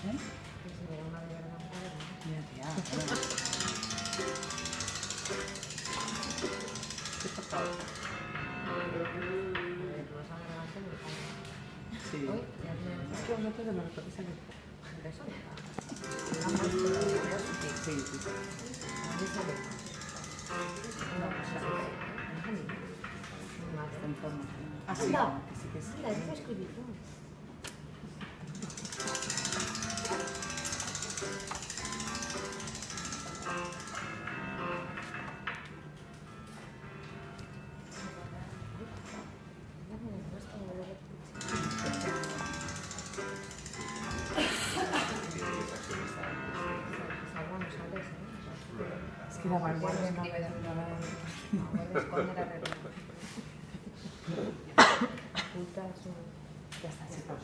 ¿Eh? Que si me da una de verdad, Mira, tía. ¿Qué ha pasado? tú vas a ver la tele, Sí. hoy ya me... Es que vosotros de los toques aquí. De eso, Sí, sí. Está en forma. Ah, sí. Anda, Que sí. anda, eso escribí tú. Es que la vanguardia no me da nada. Putas, Ya está, chicos.